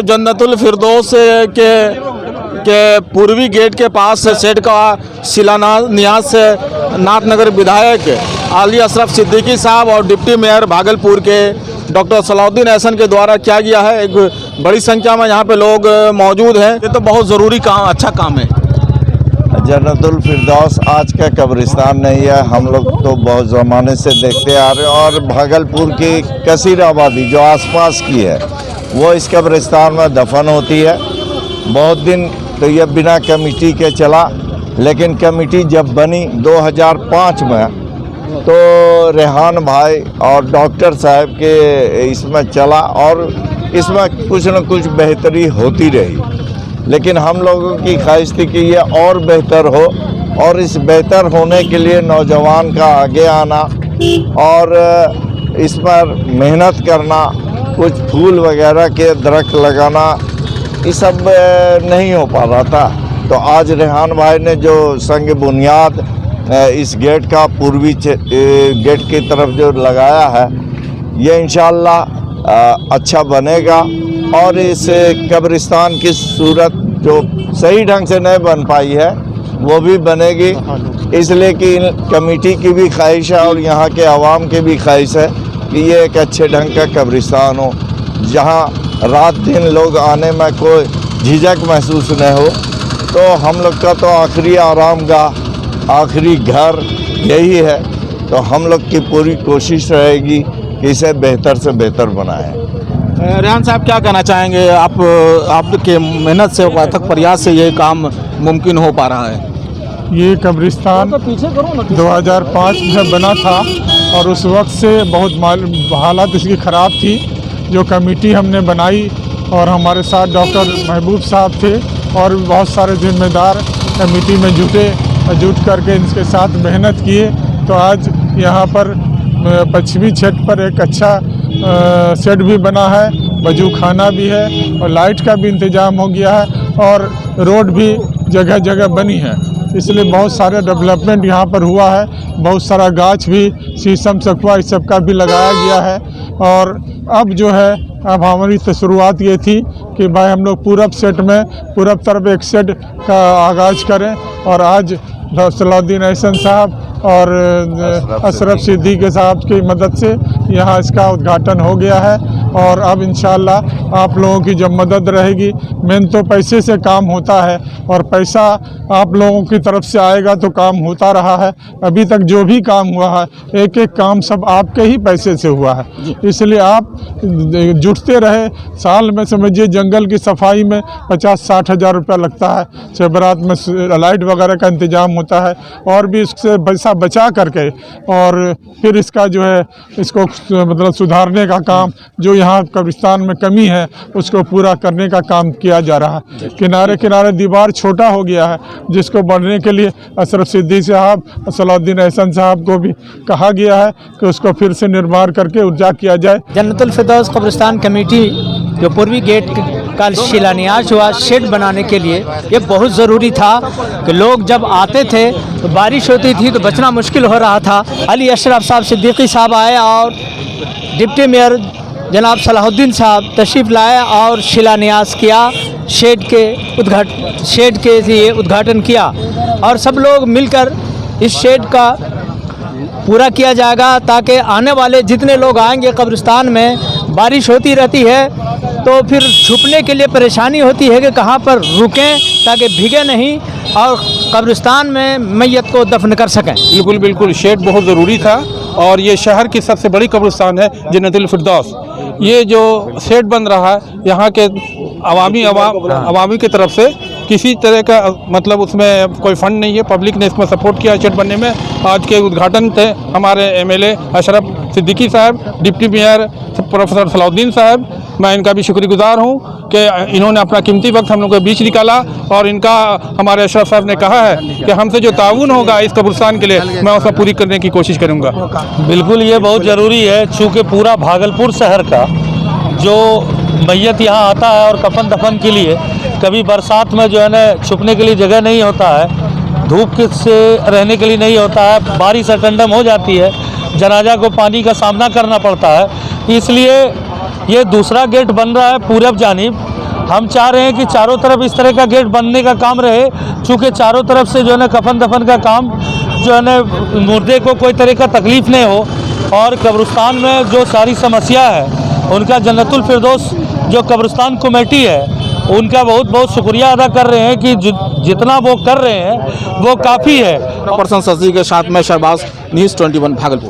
जन्नतुल फिरदौस के पूर्वी गेट के पास शेड का शिलान्यास नाथनगर विधायक आली अशरफ सिद्दीकी साहब और डिप्टी मेयर भागलपुर के डॉक्टर सलाउद्दीन एहसन के द्वारा किया गया है। एक बड़ी संख्या में यहाँ पे लोग मौजूद हैं। ये तो बहुत ज़रूरी काम, अच्छा काम है। जन्नतुल फिरदौस आज का कब्रिस्तान नहीं है, हम लोग तो बहुत ज़माने से देखते आ रहे हैं। और भागलपुर की कसीर आबादी जो आसपास की है वो इस कब्रिस्तान में दफन होती है। बहुत दिन तो ये बिना कमेटी के चला, लेकिन कमेटी जब बनी 2005 में तो रेहान भाई और डॉक्टर साहब के इसमें चला और इसमें कुछ न कुछ बेहतरी होती रही। लेकिन हम लोगों की ख्वाहिश थी कि ये और बेहतर हो, और इस बेहतर होने के लिए नौजवान का आगे आना और इस पर मेहनत करना, कुछ फूल वगैरह के दरख्त लगाना, ये सब नहीं हो पा रहा था। तो आज रेहान भाई ने जो संग बुनियाद इस गेट का पूर्वी गेट की तरफ जो लगाया है, ये इंशाअल्लाह अच्छा बनेगा। और इस कब्रिस्तान की सूरत जो सही ढंग से नहीं बन पाई है वो भी बनेगी, इसलिए कि कमेटी की भी ख्वाहिश है और यहाँ के आवाम की भी ख्वाहिश है कि ये एक अच्छे ढंग का कब्रिस्तान हो, जहाँ रात दिन लोग आने में कोई झिझक महसूस न हो। तो हम लोग का तो आखिरी आरामगाह, आखिरी घर यही है। तो हम लोग की पूरी कोशिश रहेगी कि इसे बेहतर से बेहतर बनाएं। रेहान साहब, क्या कहना चाहेंगे? आपके मेहनत से, अथक प्रयास से ये काम मुमकिन हो पा रहा है। ये कब्रिस्तान 2005 में बना था और उस वक्त से बहुत हालत इसकी ख़राब थी। जो कमेटी हमने बनाई और हमारे साथ डॉक्टर महबूब साहब थे और बहुत सारे जिम्मेदार कमेटी में जुट करके इनके साथ मेहनत किए, तो आज यहाँ पर पश्चिमी छत पर एक अच्छा शेड भी बना है, वजू खाना भी है और लाइट का भी इंतज़ाम हो गया है और रोड भी जगह जगह बनी है। इसलिए बहुत सारे डेवलपमेंट यहाँ पर हुआ है। बहुत सारा गाछ भी, शीशम सखुआ, इस सब का भी लगाया गया है। और अब जो है, अब हमारी तो शुरुआत ये थी कि भाई हम लोग पूरब सेट में पूरब तरफ एक सेट का आगाज़ करें, और आज सलाउद्दीन एहसन साहब और अशरफ सिद्दीकी साहब की मदद से यहाँ इसका उद्घाटन हो गया है। और अब इंशाअल्लाह आप लोगों की जब मदद रहेगी, मेन तो पैसे से काम होता है और पैसा आप लोगों की तरफ से आएगा तो काम होता रहा है। अभी तक जो भी काम हुआ है, एक एक काम सब आपके ही पैसे से हुआ है। इसलिए आप जुटते रहे। साल में समझिए जंगल की सफाई में 50-60 हज़ार रुपया लगता है, शबरात में लाइट वगैरह का इंतज़ाम होता है, और भी इससे पैसा बचा करके और फिर इसका जो है, इसको मतलब सुधारने का काम, जो यहाँ कब्रिस्तान में कमी है उसको पूरा करने का काम किया जा रहा है। किनारे किनारे दीवार छोटा हो गया है, जिसको बढ़ने के लिए अशरफ सिद्दीकी साहब, सलाउद्दीन एहसन साहब को भी कहा गया है कि उसको फिर से निर्माण करके ऊर्जा किया जाए। जन्नतुल फिरदौस कब्रिस्तान कमेटी जो पूर्वी गेट का शिलान्यास हुआ शेड बनाने के लिए, ये बहुत ज़रूरी था कि लोग जब आते थे तो बारिश होती थी तो बचना मुश्किल हो रहा था। आली अशरफ साहब सिद्दीकी साहब आए और डिप्टी मेयर जनाब सलाहुद्दीन साहब तशरीफ़ लाए और शिलान्यास किया, शेड के लिए उद्घाटन किया, और सब लोग मिलकर इस शेड का पूरा किया जाएगा, ताकि आने वाले जितने लोग आएंगे कब्रिस्तान में, बारिश होती रहती है तो फिर छुपने के लिए परेशानी होती है कि कहाँ पर रुकें ताकि भीगे नहीं और कब्रिस्तान में मैयत को दफन कर सकें। बिल्कुल बिल्कुल, शेड बहुत ज़रूरी था और ये शहर की सबसे बड़ी कब्रिस्तान है जन्नतुल फिरदौस। ये जो शेड बन रहा है, यहाँ के अवामी की तरफ से किसी तरह का मतलब उसमें कोई फंड नहीं है, पब्लिक ने इसमें सपोर्ट किया शेड बनने में। आज के उद्घाटन थे हमारे एमएलए अशरफ सिद्दीकी साहब, डिप्टी मेयर प्रोफेसर सलाउद्दीन साहब, मैं इनका भी शुक्रगुजार हूँ कि इन्होंने अपना कीमती वक्त हम लोग के बीच निकाला, और इनका हमारे अशरफ साहब ने कहा है कि हमसे जो ताउन होगा इस कब्रिस्तान के लिए, मैं उसको पूरी करने की कोशिश करूँगा। बिल्कुल, ये बहुत ज़रूरी है, चूँकि पूरा भागलपुर शहर का जो मैयत यहाँ आता है और कफन दफन के लिए, कभी बरसात में जो है ना छुपने के लिए जगह नहीं होता है, धूप से रहने के लिए नहीं होता है, बारिश अटेंडम हो जाती है, जनाजा को पानी का सामना करना पड़ता है, इसलिए ये दूसरा गेट बन रहा है पूरब जानिब। हम चाह रहे हैं कि चारों तरफ इस तरह का गेट बनने का काम रहे, चूँकि चारों तरफ से जो है ना कफन दफन का काम जो है ना मुर्दे को कोई तरह का तकलीफ़ नहीं हो, और कब्रिस्तान में जो सारी समस्या है उनका जन्नतुल फिरदौस जो कब्रिस्तान कमेटी है उनका बहुत बहुत शुक्रिया अदा कर रहे हैं कि जितना वो कर रहे हैं वो काफ़ी है। पर्सन शशि के साथ में शहबाज, न्यूज़ 21 भागलपुर।